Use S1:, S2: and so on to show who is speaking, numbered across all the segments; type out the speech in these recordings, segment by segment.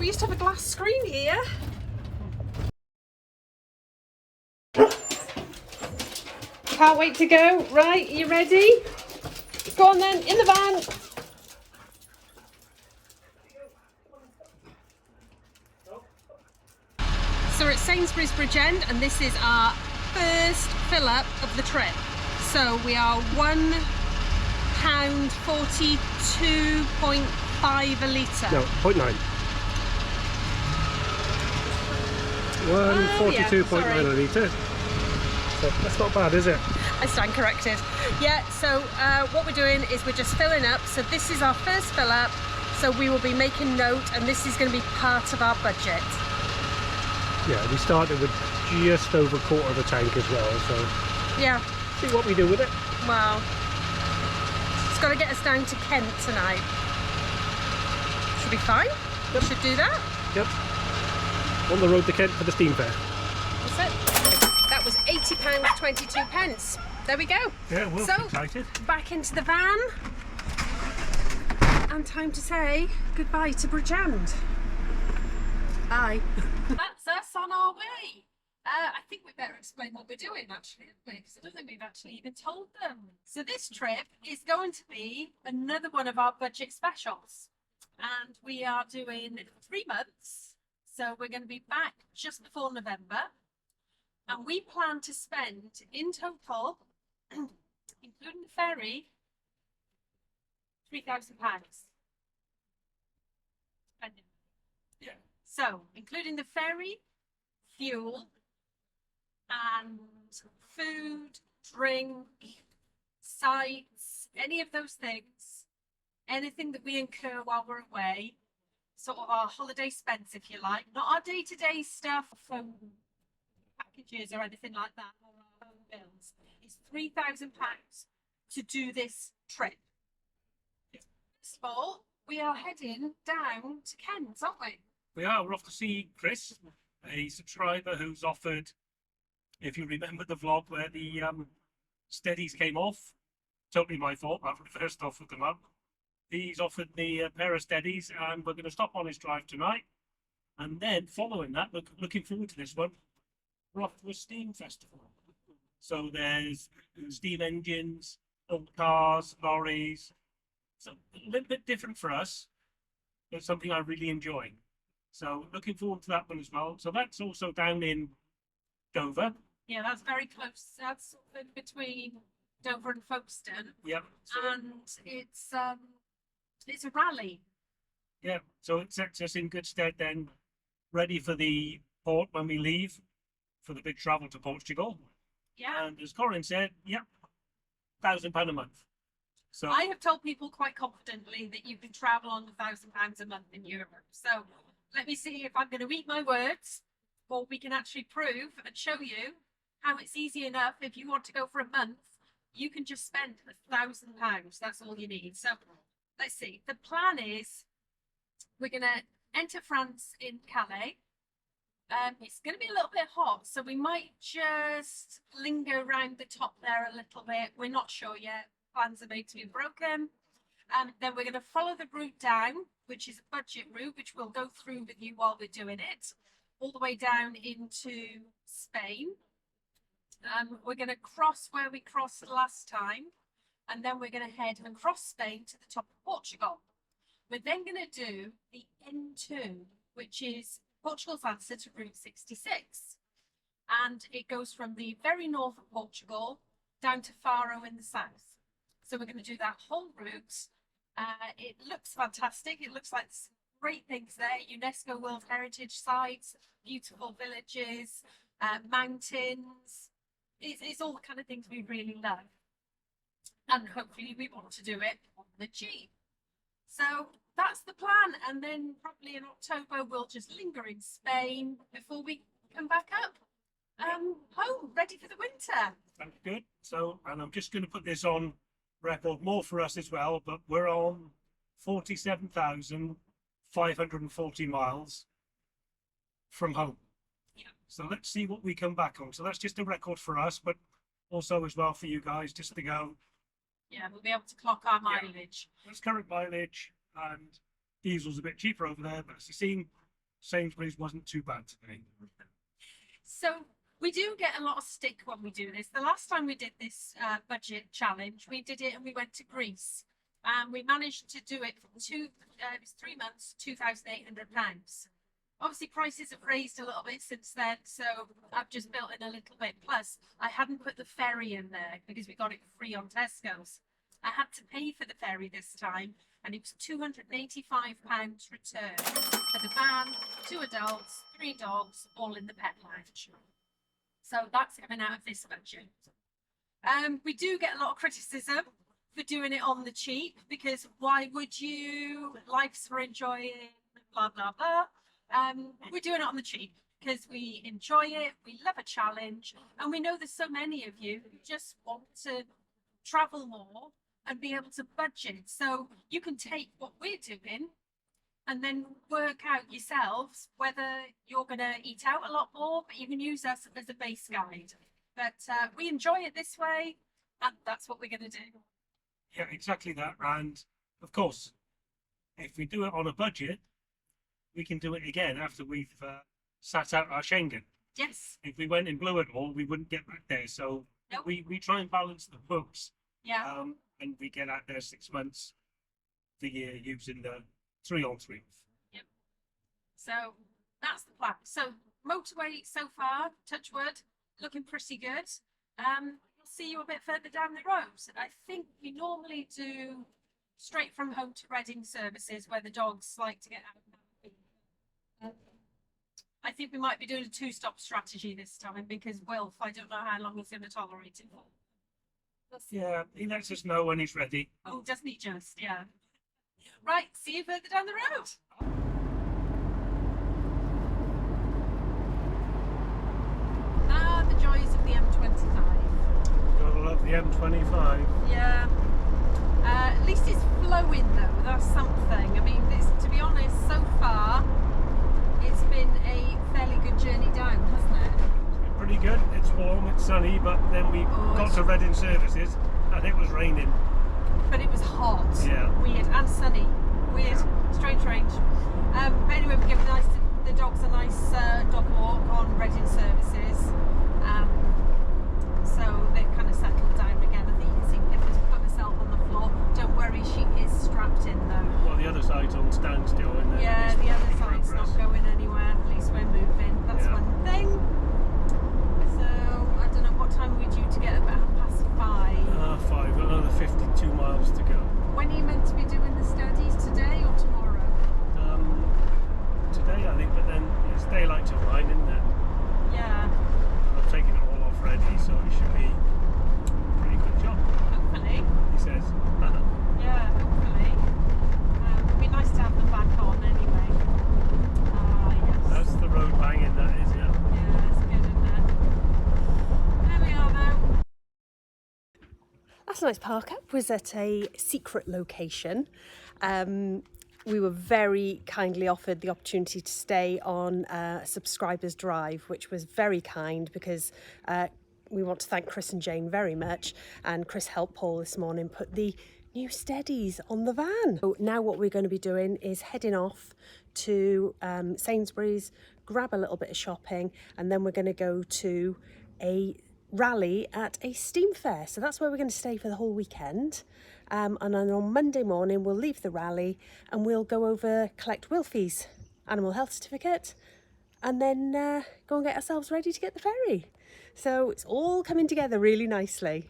S1: used to have a glass screen here. Can't wait to go. Right, you ready? Go on then, in the van. So we're at Sainsbury's Bridge End, and this is our first fill up of the trip. So we are £1 42.5 a litre.
S2: No, 0.9. 142.9 a litre. So that's not bad, is it?
S1: I stand corrected. Yeah, so what we're doing is we're just filling up. So this is our first fill up. So we will be making note, and this is going to be part of our budget.
S2: Yeah, we started with just over a quarter of a tank as well. So
S1: yeah,
S2: see what we do with it.
S1: Wow. It's got to get us down to Kent tonight. Should be fine.
S2: Yep.
S1: Should do that.
S2: Yep. On the road to Kent for the steam fair.
S1: That's it. That was £80.22. There we go.
S2: Yeah, we're
S1: so,
S2: excited.
S1: Back into the van. And time to say goodbye to Bridge End. Bye. That's us on our way. I think we better explain what we're doing actually, because I don't think we've actually even told them. So this trip is going to be another one of our budget specials. And we are doing 3 months. So we're going to be back just before November. And we plan to spend in total, including the ferry, £3,000.
S2: Yeah.
S1: So, including the ferry, fuel, and food, drink, sites, any of those things, anything that we incur while we're away, sort of our holiday spends, if you like, not our day-to-day stuff from packages or anything like that, or our own bills, is £3,000 to do this trip. First of all, we are heading down to Kent, aren't we?
S3: We are. We're off to see Chris, a subscriber who's offered, if you remember the vlog where the steadies came off, totally my fault, I first offered them up. He's offered me a pair of steadies, and we're going to stop on his drive tonight. And then following that, looking forward to this one, we're off to a steam festival. So there's steam engines, old cars, lorries. So a little bit different for us, but something I really enjoy. So looking forward to that one as well. So that's also down in Dover.
S1: Yeah, that's very close. That's sort of between Dover and Folkestone.
S3: Yep.
S1: And it's a rally.
S3: Yeah. So it sets us in good stead then, ready for the port when we leave for the big travel to Portugal.
S1: Yeah.
S3: And as Corrin said, yep, £1,000 a month. So
S1: I have told people quite confidently that you can travel on £1,000 a month in Europe. So let me see if I'm going to eat my words, or we can actually prove and show you how it's easy enough. If you want to go for a month, you can just spend £1,000. That's all you need. So let's see. The plan is we're going to enter France in Calais. It's going to be a little bit hot, so we might just linger around the top there a little bit. We're not sure yet. Plans are made to be broken. Then we're going to follow the route down, which is a budget route, which we'll go through with you while we're doing it, all the way down into Spain. We're going to cross where we crossed last time, and then we're going to head across Spain to the top of Portugal. We're then going to do the N2, which is Portugal's answer to Route 66. And it goes from the very north of Portugal down to Faro in the south. So we're going to do that whole route. It looks fantastic. It looks like some great things there. UNESCO World Heritage Sites, beautiful villages, mountains. It's all the kind of things we really love. And hopefully we want to do it on the Jeep. So that's the plan. And then probably in October, we'll just linger in Spain before we come back up home, ready for the winter.
S3: that's good. So, and I'm just going to put this on record more for us as well, but we're on 47,540 miles from home.
S1: Yeah.
S3: So let's see what we come back on. So that's just a record for us, but also as well for you guys, just to go.
S1: Yeah, we'll be able to clock our mileage.
S3: That's current mileage, and diesel's a bit cheaper over there, but as you've seen, Sainsbury's wasn't too bad today.
S1: So we do get a lot of stick when we do this. The last time we did this budget challenge, we did it and we went to Greece. And we managed to do it for it was 3 months, £2,800. Obviously, prices have raised a little bit since then, so I've just built in a little bit. Plus, I hadn't put the ferry in there because we got it free on Tesco's. I had to pay for the ferry this time, and it was £285 return for the van, 2 adults, 3 dogs, all in the pet lounge. So that's coming out of this budget. We do get a lot of criticism for doing it on the cheap, because why would you? Life's for enjoying, blah, blah, blah. We're doing it on the cheap because we enjoy it, we love a challenge, and we know there's so many of you who just want to travel more and be able to budget. So you can take what we're doing and then work out yourselves whether you're going to eat out a lot more, but you can use us as a base guide. But we enjoy it this way, and that's what we're going to do.
S3: Yeah, exactly that. And of course, if we do it on a budget, we can do it again after we've sat out our Schengen.
S1: Yes.
S3: If we went in blue at all, we wouldn't get back there. So
S1: Nope.
S3: we try and balance the books.
S1: Yeah.
S3: And we get out there 6 months the year using the 3-on-3.
S1: Yep. So that's the plan. So motorway so far, touch wood, looking pretty good. We'll see you a bit further down the road. I think we normally do straight from home to Reading services where the dogs like to get out. I think we might be doing a 2-stop strategy this time because Wilf, I don't know how long he's going to tolerate it for.
S3: Yeah, he lets us know when he's ready.
S1: Oh, doesn't he just? Yeah. Right, see you further down the road. Ah, the joys of the M25.
S2: Gotta love the M25.
S1: Yeah. At least it's flowing though, that's something. I mean, to be honest, so far, it's been a fairly good journey down, hasn't it?
S3: It's been pretty good. It's warm, it's sunny, but then we got to Reading services and it was raining.
S1: But it was hot.
S3: Yeah.
S1: Weird and sunny. Weird. Strange. But anyway, we give the dogs a nice dog walk on Reading services. So they've kind of settled down again. I think you can see Pippa's put herself on the floor. Don't worry, she is strapped in though.
S3: Well, the other side's on standstill, isn't it?
S1: Yeah, the other side's not going anywhere. At least we're moving. That's
S3: Yeah.
S1: one thing. So I don't know what time we're due to get. About 5:30.
S3: 5, another 52 miles to go.
S1: When are you meant to be doing the studies? Today or tomorrow?
S3: Today, I think, but then it's daylight till 9, isn't it?
S1: Yeah.
S3: I've taken it all off ready, so it should be a pretty good job,
S1: Hopefully.
S3: he says.
S1: Yeah, hopefully. It'd be nice to have them back on anyway. Yes.
S3: That's the road banging, that is, yeah.
S1: Yeah, it's good, isn't it? There we are now.
S4: Last night's park up was at a secret location. We were very kindly offered the opportunity to stay on Subscribers Drive, which was very kind because we want to thank Chris and Jane very much. And Chris helped Paul this morning put the new steadies on the van. So now what we're going to be doing is heading off to Sainsbury's, grab a little bit of shopping, and then we're going to go to a rally at a steam fair. So that's where we're going to stay for the whole weekend. And then on Monday morning, we'll leave the rally and we'll go over, collect Wilfie's animal health certificate, and then go and get ourselves ready to get the ferry. So it's all coming together really nicely.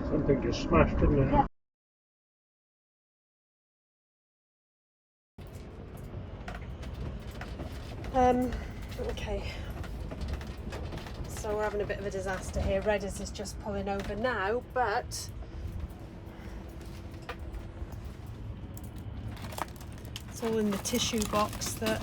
S2: Something just smashed, didn't it? Yeah.
S4: Okay, so we're having a bit of a disaster here. Redders is just pulling over now, but it's all in the tissue box that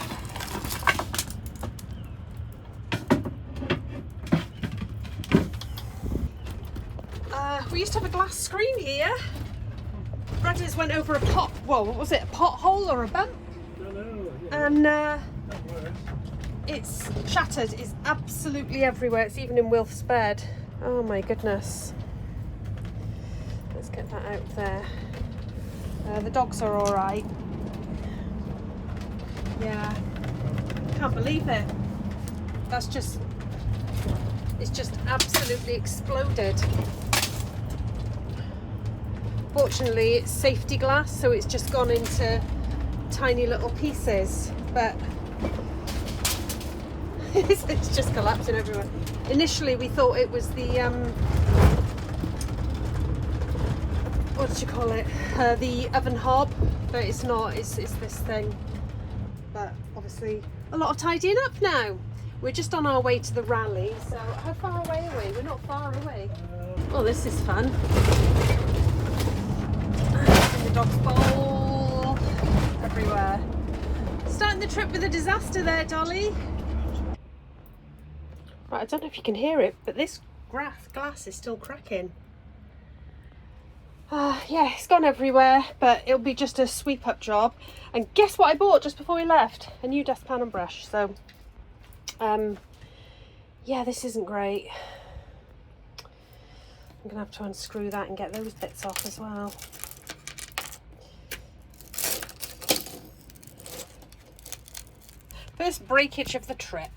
S4: we used to have a glass screen here. Redders went over a what was it, a pothole or a bump?
S3: No, yeah.
S4: And it's shattered. It's absolutely everywhere. It's even in Wilf's bed. Oh my goodness. Let's get that out of there. The dogs are all right. Yeah, can't believe it. That's just, it's just absolutely exploded. Fortunately, it's safety glass, so it's just gone into tiny little pieces, but it's just collapsing everywhere. Initially, we thought it was the what did you call it? The oven hob, but it's not. It's this thing. But obviously, a lot of tidying up now. We're just on our way to the rally. So how far away are we? We're not far away. Oh, this is fun. The dog's bowl everywhere. Starting the trip with a disaster there, Dolly. Right, I don't know if you can hear it, but this glass is still cracking. Yeah, it's gone everywhere, but it'll be just a sweep up job. And guess what I bought just before we left? A new dustpan and brush. So, yeah, this isn't great. I'm gonna have to unscrew that and get those bits off as well. First breakage of the trip.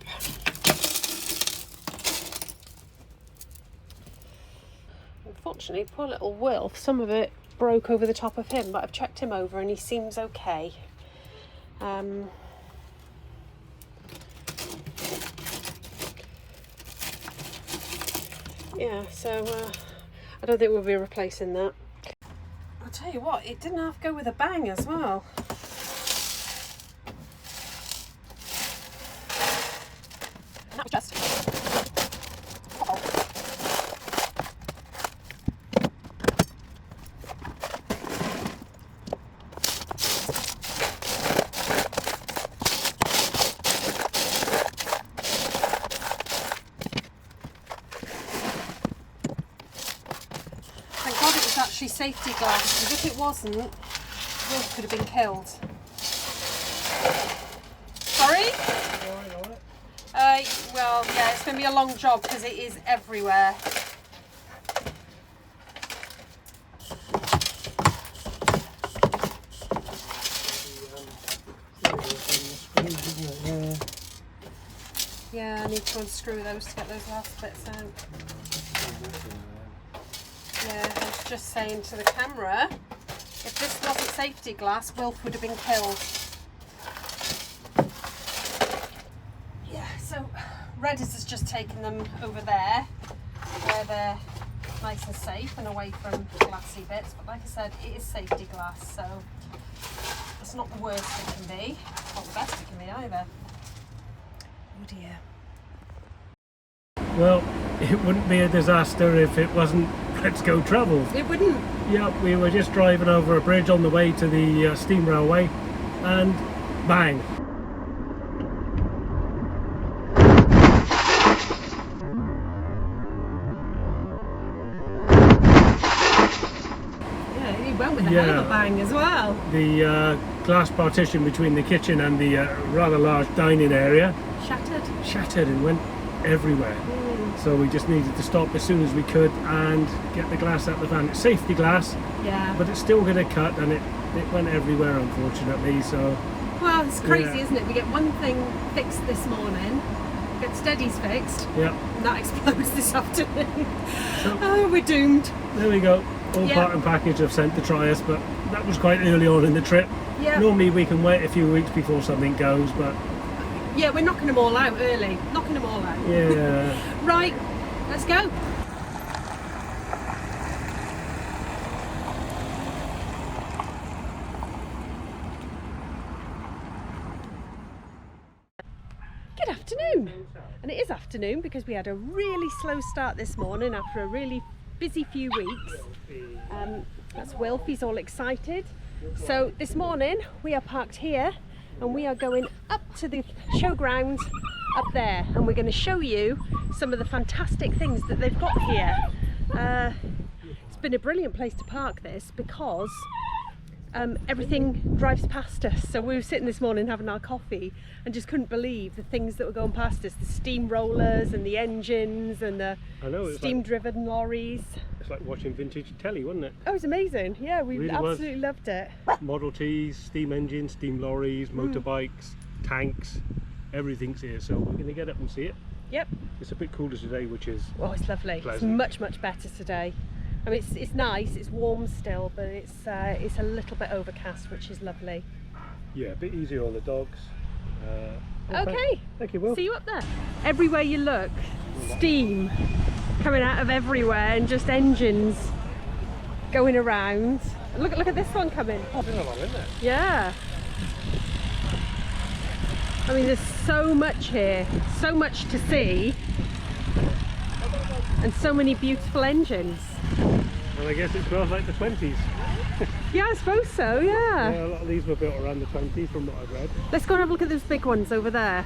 S4: Unfortunately, poor little Wilf, some of it broke over the top of him, but I've checked him over and he seems okay. Yeah, so I don't think we'll be replacing that. I'll tell you what, it didn't have to go with a bang as well. And that was just actually safety glass, because if it wasn't, Wolf could have been killed. Sorry? Well, yeah, it's going to be a long job because it is everywhere. Yeah, I need to unscrew those to get those last bits out. Yeah, I was just saying to the camera, if this wasn't safety glass, Wilf would have been killed. Yeah, so Reddit has just taken them over there, where they're nice and safe and away from glassy bits. But like I said, it is safety glass, so it's not the worst it can be. It's not the best it can be either. Oh dear.
S3: Well, it wouldn't be a disaster if it wasn't Let's Go Travel.
S4: It wouldn't.
S3: Yeah, we were just driving over a bridge on the way to the steam railway, and bang.
S4: Yeah, he went with a hell of a bang as well.
S3: The glass partition between the kitchen and the rather large dining area shattered and went everywhere. So we just needed to stop as soon as we could and get the glass out of the van. It's safety glass, but it's still going to cut, and it went everywhere, unfortunately. So
S4: well, it's crazy, isn't it? We get one thing fixed this morning, get steadies fixed, and that explodes this afternoon. So, oh, we're doomed.
S3: There we go. All part and package I've sent to try us, but that was quite early on in the trip. Normally we can wait a few weeks before something goes, but
S4: yeah, we're knocking them all out early. Knocking them all out.
S3: Yeah.
S4: Right, let's go. Good afternoon. And it is afternoon because we had a really slow start this morning after a really busy few weeks. That's Wilf, he's all excited. So this morning we are parked here and we are going up to the showground up there, and we're going to show you some of the fantastic things that they've got here. It's been a brilliant place to park this because everything drives past us. So we were sitting this morning having our coffee and just couldn't believe the things that were going past us, the steam rollers and the engines and the steam driven lorries.
S2: It's like watching vintage telly, wasn't it?
S4: Oh, it was amazing. Yeah, we
S2: Really
S4: absolutely loved it.
S2: Model Ts, steam engines, steam lorries, motorbikes, tanks, everything's here. So we're going to get up and see it.
S4: Yep.
S2: It's a bit cooler today, which is
S4: it's lovely.
S2: pleasant.
S4: It's much better today. I mean, it's nice, it's warm still, but it's a little bit overcast, which is lovely.
S2: Yeah, a bit easier on the dogs.
S4: Okay.
S2: Thank you, Will.
S4: See you up there. Everywhere you look, steam coming out of everywhere and just engines going around. Look at this one coming.
S2: There's a lot, isn't there?
S4: Yeah. I mean, there's so much here, so much to see, and so many beautiful engines.
S2: And I guess it smells like the 20s.
S4: Yeah, I suppose so, yeah.
S2: Yeah, a lot of these were built around the 20s from what I've read.
S4: Let's go and have a look at those big ones over there.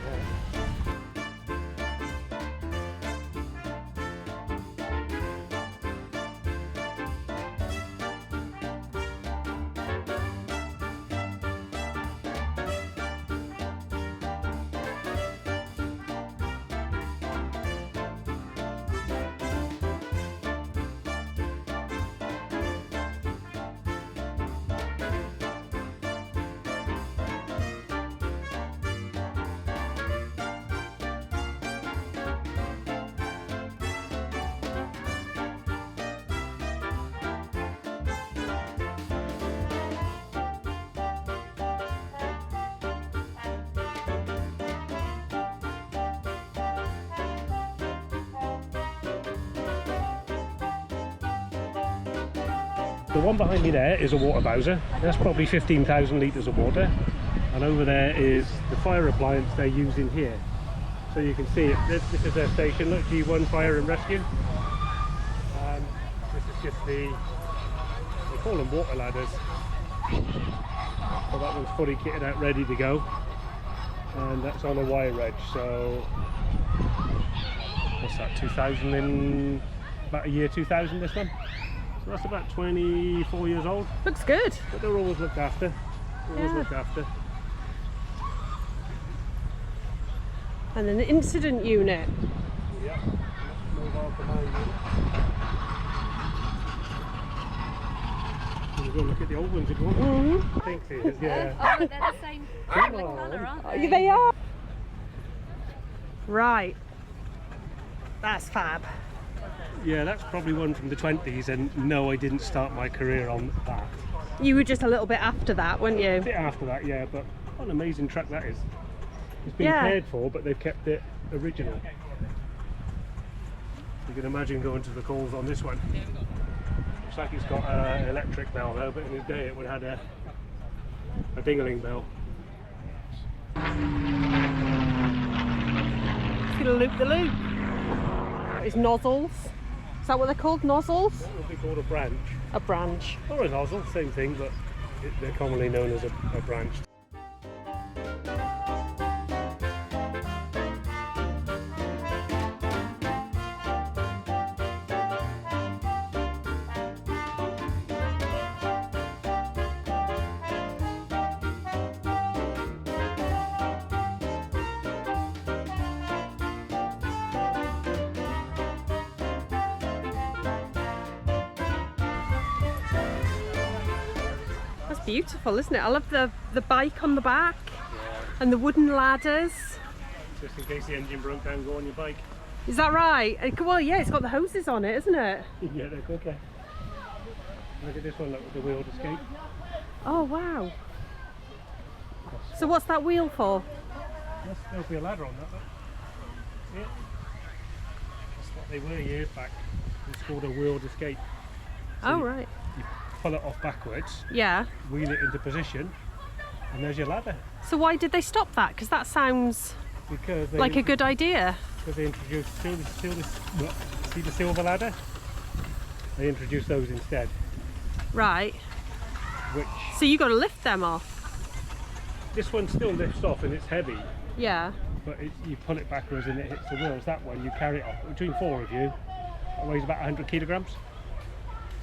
S2: The one behind me there is a water bowser. That's probably 15,000 litres of water. And over there is the fire appliance they're using here. So you can see it. This is their station. Look, G1 Fire and Rescue. This is just they call them water ladders. So that one's fully kitted out, ready to go. And that's on a wire edge. So what's that? 2000 in about a year 2000. This one. So that's about 24 years old.
S4: Looks good.
S2: But they're always looked after. Always looked after.
S4: And an incident unit.
S2: Yeah. Mobile command unit. We'll go look at the old ones if you want.
S4: Mm-hmm.
S2: I think it is, yeah.
S5: Oh, they're the same colour, aren't they?
S4: They are. Right. That's fab.
S2: Yeah, that's probably one from the 20s, and no, I didn't start my career on that.
S4: You were just a little bit after that, weren't
S2: A
S4: you?
S2: bit after that, yeah, but what an amazing truck that is. It's been
S4: Yeah.
S2: cared for, but they've kept it original. You can imagine going to the calls on this one. Looks like it's got an electric bell though, but in its day it would have had a ding-a-ling bell.
S4: It's gonna loop the loop. It's nozzles. Is that what they're called? Nozzles?
S2: That would be called a branch.
S4: A branch.
S2: Or a nozzle, same thing, but they're commonly known as a branch.
S4: That's beautiful, isn't it? I love the bike on the back and the wooden ladders.
S2: Just in case the engine broke down, go on your bike.
S4: Is that right? Well, yeah, it's got the hoses on it, isn't it?
S2: Yeah, they're quicker. Look at this one, look, with the wheeled escape.
S4: Oh, wow. So what's that wheel for?
S2: There'll be a ladder on that, look. See it? That's what they were years back. It's called a wheeled escape.
S4: Oh,
S2: you-
S4: right.
S2: You pull it off backwards,
S4: Yeah.
S2: wheel it into position, and there's your ladder.
S4: So why did they stop that? Because that sounds
S2: Because they,
S4: like a good idea.
S2: because they introduced, see the silver ladder? They introduced those instead,
S4: Right.
S2: which
S4: So you got to lift them off.
S2: this one still lifts off and it's heavy,
S4: Yeah.
S2: but you pull it backwards and it hits the wheels. That one you carry it off. Between four of you, it weighs about 100 kilograms.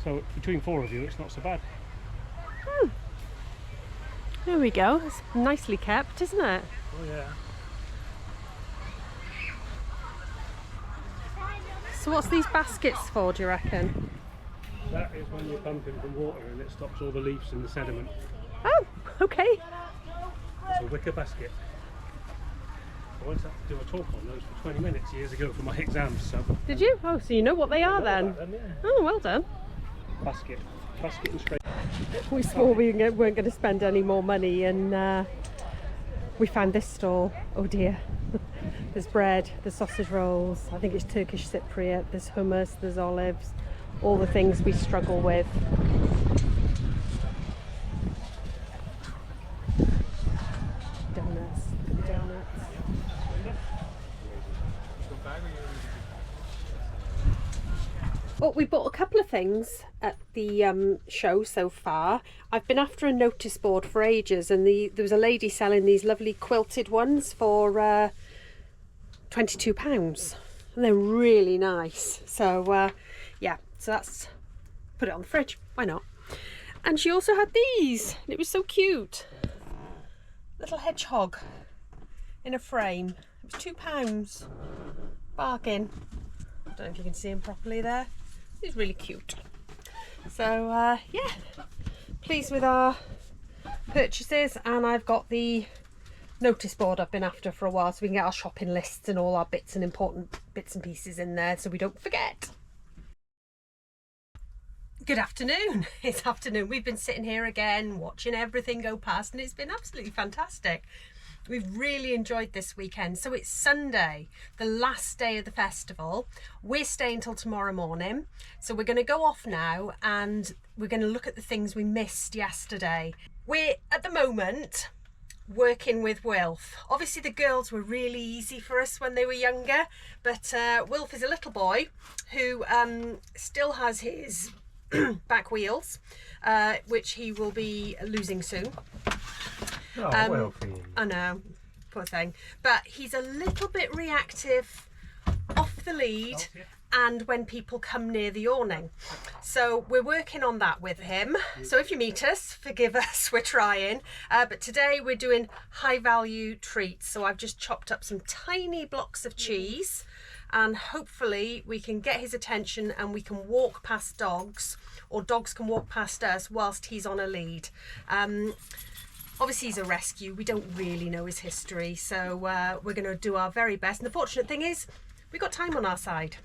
S2: So between four of you, it's not so bad.
S4: There we go. It's nicely kept, isn't it?
S2: Oh yeah.
S4: So what's these baskets for, do you reckon?
S2: That is when you're pumping for water and it stops all the leaves and the sediment.
S4: Oh, okay.
S2: It's a wicker basket. I once had to do a talk on those for 20 minutes years ago for my exams. So.
S4: Did you? Oh, so you know what they are then?
S2: Yeah.
S4: Oh, well done.
S2: Basket and straight.
S4: We swore we weren't going to spend any more money, and we found this stall. Oh dear. There's bread, there's sausage rolls, I think it's Turkish Cypriot, there's hummus, there's olives, all the things we struggle with. Donuts, donuts. Well, we bought a couple of things at the show so far. I've been after a notice board for ages, and there was a lady selling these lovely quilted ones for £22, and they're really nice. So yeah, so that's, put it on the fridge, why not? And she also had these, and it was so cute. Little hedgehog in a frame. It was £2. Bargain. I don't know if you can see him properly there. He's really cute. So yeah, pleased with our purchases, and I've got the notice board I've been after for a while, so we can get our shopping lists and all our bits and important bits and pieces in there so we don't forget. Good afternoon. It's afternoon. We've been sitting here again watching everything go past, and it's been absolutely fantastic. We've really enjoyed this weekend. So it's Sunday, the last day of the festival. We're staying till tomorrow morning. So we're going to go off now, and we're going to look at the things we missed yesterday. We're at the moment working with Wilf. Obviously the girls were really easy for us when they were younger, but Wilf is a little boy who still has his back wheels, which he will be losing soon.
S2: Oh, Wilfie.
S4: I know, poor thing. But he's a little bit reactive off the lead and when people come near the awning. So we're working on that with him. So if you meet us, forgive us, we're trying. But today we're doing high value treats. So I've just chopped up some tiny blocks of cheese, and hopefully we can get his attention and we can walk past dogs, or dogs can walk past us whilst he's on a lead. Obviously he's a rescue, we don't really know his history, so we're going to do our very best. And the fortunate thing is we've got time on our side.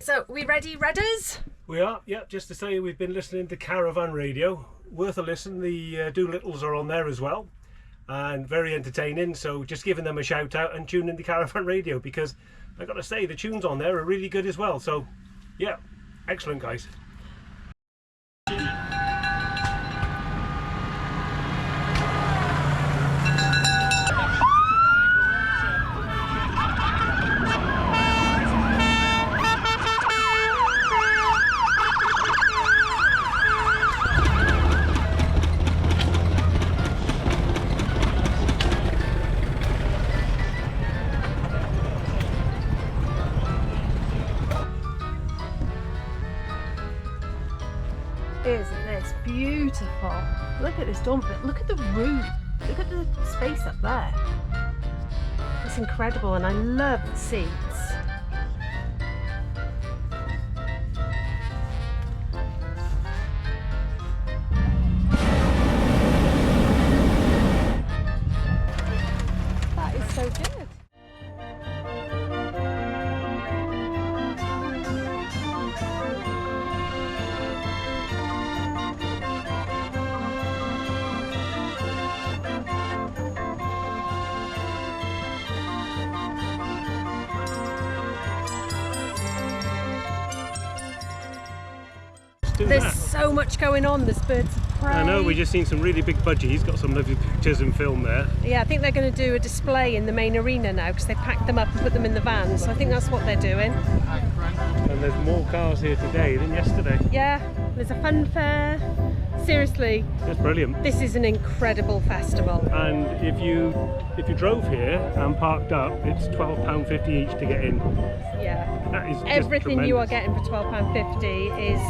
S4: So, we ready, Redders?
S2: We are, yeah. Just to say, we've been listening to Caravan Radio. Worth a listen. The Doolittles are on there as well, and very entertaining. So just giving them a shout out and tune in to Caravan Radio, because I got to say the tunes on there are really good as well. So yeah, excellent guys.
S4: Isn't this beautiful? Look at this dorm, but look at the roof. Look at the space up there. It's incredible, and I love the seats. That is so good. There's so much going on. There's birds of prey.
S2: I know, we just seen some really big budgies, got some lovely pictures and film there.
S4: Yeah, I think they're going to do a display in the main arena now, because they packed them up and put them in the van. So I think that's what they're doing.
S2: And there's more cars here today than yesterday.
S4: Yeah, there's a fun fair. Seriously,
S2: It's brilliant.
S4: this is an incredible festival.
S2: And if you drove here and parked up, it's £12.50 each to get in.
S4: Yeah,
S2: That is just
S4: everything you are
S2: tremendous.
S4: getting for £12.50 is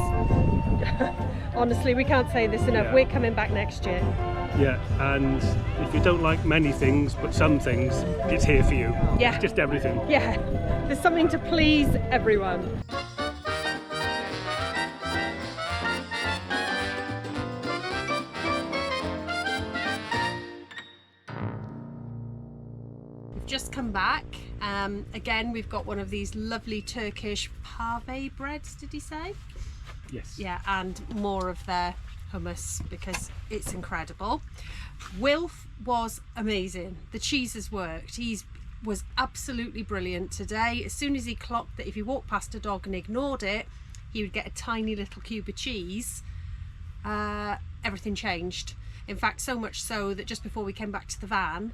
S4: honestly, we can't say this enough.
S2: Yeah.
S4: We're coming back next year.
S2: Yeah, and if you don't like many things, but some things, it's here for you.
S4: Yeah.
S2: Just everything.
S4: Yeah, there's something to please everyone. We've just come back. Again, we've got one of these lovely Turkish pave breads, did he say?
S2: Yes.
S4: Yeah, and more of their hummus because it's incredible. Wilf was amazing. The cheeses worked. He was absolutely brilliant today. As soon as he clocked that if he walked past a dog and ignored it, he would get a tiny little cube of cheese. Everything changed. In fact, so much so that just before we came back to the van,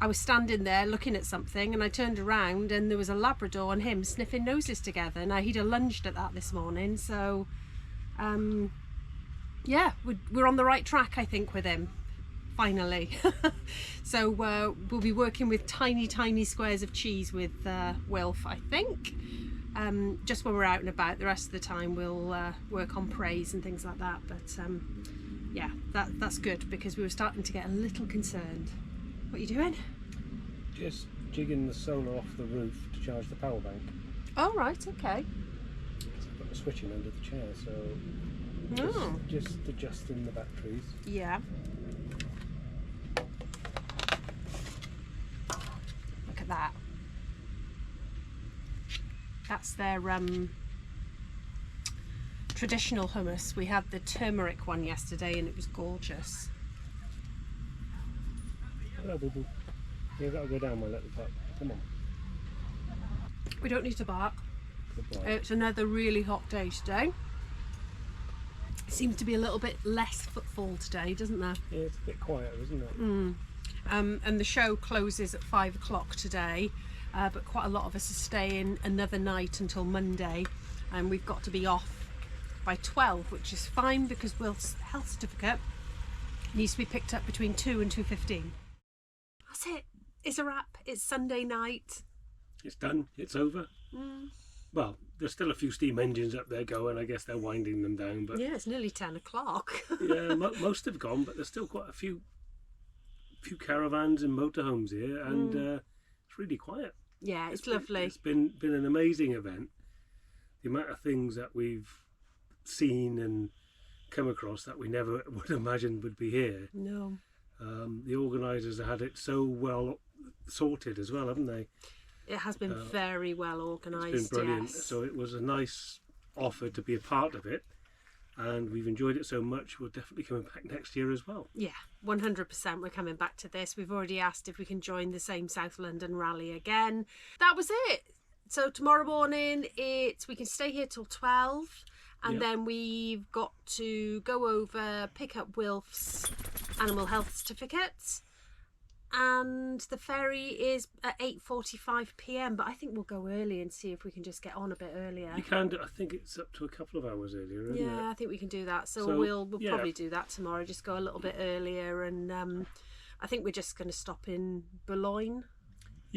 S4: I was standing there looking at something and I turned around and there was a Labrador and him sniffing noses together. Now, he'd have lunged at that this morning, so yeah, we're on the right track, I think, with him, finally. So we'll be working with tiny squares of cheese with Wilf, I think. Just when we're out and about. The rest of the time we'll work on praise and things like that, but yeah, that's good because we were starting to get a little concerned. What are you doing?
S2: Just jigging the solar off the roof to charge the power bank.
S4: Oh, right, okay.
S2: So I've got the switch in under the chair, so just adjusting the batteries.
S4: Yeah. Look at that. That's their traditional hummus. We had the turmeric one yesterday and it was gorgeous.
S2: Hello, boo boo. You've got to go down my little pup. Come on.
S4: We don't need to bark.
S2: Good boy.
S4: It's another really hot day today. It seems to be a little bit less footfall today, doesn't there?
S2: Yeah, it's a bit quieter, isn't it?
S4: And the show closes at 5 o'clock today, but quite a lot of us are staying another night until Monday, and we've got to be off by 12, which is fine because Will's health certificate needs to be picked up between 2 and 2:15. That's it. It's a wrap. It's Sunday night.
S2: It's done. It's over. Well, there's still a few steam engines up there going. I guess they're winding them down, but
S4: Yeah, it's nearly 10 o'clock.
S2: yeah, most have gone, but there's still quite a few caravans and motorhomes here, and it's really quiet.
S4: Yeah, it's lovely.
S2: It's been an amazing event. The amount of things that we've seen and come across that we never would imagine would be here.
S4: No.
S2: The organisers have had it so well sorted as well, haven't they?
S4: It has been very well organised.
S2: It's been brilliant.
S4: Yes.
S2: So it was a nice offer to be a part of it, and we've enjoyed it so much. We're definitely coming back next year as well.
S4: Yeah, 100% we're coming back to this. We've already asked if we can join the same South London rally again. That was it. So tomorrow morning we can stay here till 12, and then we've got to go over, pick up Wilf's animal health certificate, and the ferry is at 8:45 p.m, but I think we'll go early and see if we can just get on a bit earlier.
S2: You can do, I think it's up to a couple of hours earlier, isn't it?
S4: Yeah, I think we can do that. So we'll
S2: yeah.
S4: probably do that tomorrow. Just go a little bit earlier, and I think we're just going to stop in Boulogne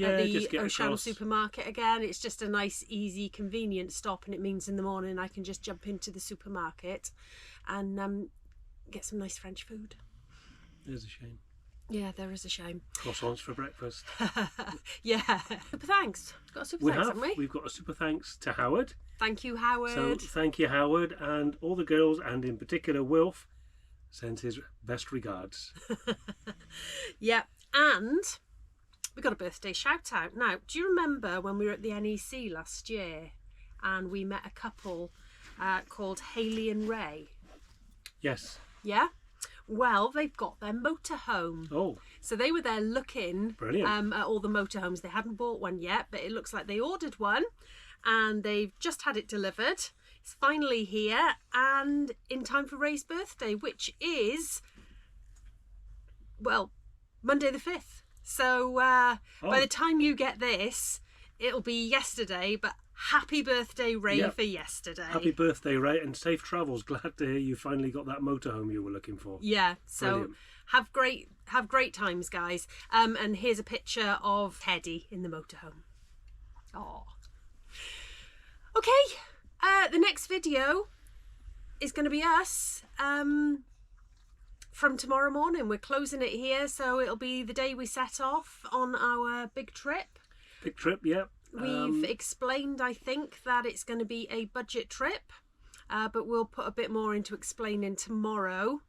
S4: at the
S2: just get
S4: Auchan
S2: across.
S4: supermarket again. It's just a nice, easy, convenient stop, and it means in the morning I can just jump into the supermarket and get some nice French food.
S2: There's a shame.
S4: Yeah, there is a shame.
S2: Croissants for breakfast.
S4: Yeah. Super thanks. Got a super thanks, haven't we?
S2: We've got a super thanks to Howard.
S4: Thank you, Howard.
S2: So thank you, Howard, and all the girls, and in particular Wilf, sends his best regards.
S4: Yeah, and we got a birthday shout out. Now, do you remember when we were at the NEC last year and we met a couple called Hayley and Ray?
S2: Yes.
S4: Yeah? Well, they've got their motorhome.
S2: Oh.
S4: So they were there looking
S2: Brilliant.
S4: at all the motorhomes. They hadn't bought one yet, but it looks like they ordered one and they've just had it delivered. It's finally here and in time for Ray's birthday, which is, well, Monday the 5th. So by the time you get this, it'll be yesterday, but happy birthday, Ray, for yesterday.
S2: Happy birthday, Ray, and safe travels. Glad to hear you finally got that motorhome you were looking for.
S4: Yeah, so
S2: Brilliant.
S4: have great times, guys. And here's a picture of Teddy in the motorhome. Oh. Okay, the next video is going to be us from tomorrow morning. We're closing it here, so it'll be the day we set off on our big trip.
S2: Big trip, yeah.
S4: We've explained, I think, that it's going to be a budget trip, but we'll put a bit more into explaining tomorrow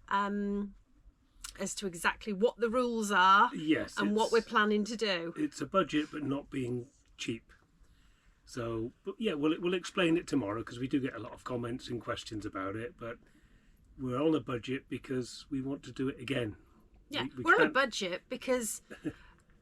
S4: as to exactly what the rules are,
S2: Yes,
S4: and what we're planning to do.
S2: It's a budget, but not being cheap. So, but yeah, we'll explain it tomorrow, because we do get a lot of comments and questions about it. But we're on a budget because we want to do it again.
S4: Yeah,
S2: we
S4: we're on a
S2: can't-
S4: budget because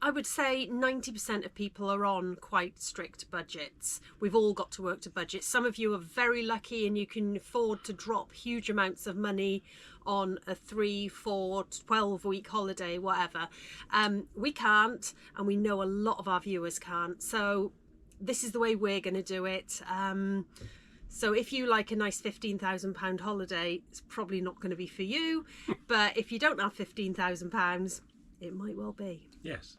S4: I would say 90% of people are on quite strict budgets. We've all got to work to budget. Some of you are very lucky and you can afford to drop huge amounts of money on a 3, 4, 12-week holiday, whatever. We can't, and we know a lot of our viewers can't. So this is the way we're going to do it. So if you like a nice £15,000 holiday, it's probably not going to be for you. But if you don't have £15,000, it might well be.
S2: Yes.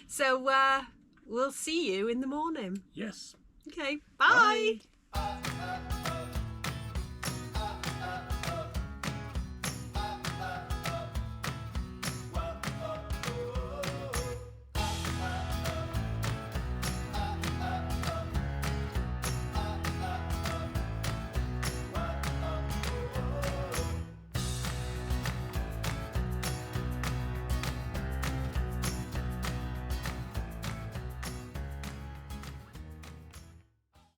S4: So we'll see you in the morning.
S2: Yes.
S4: Okay, bye.
S2: Bye.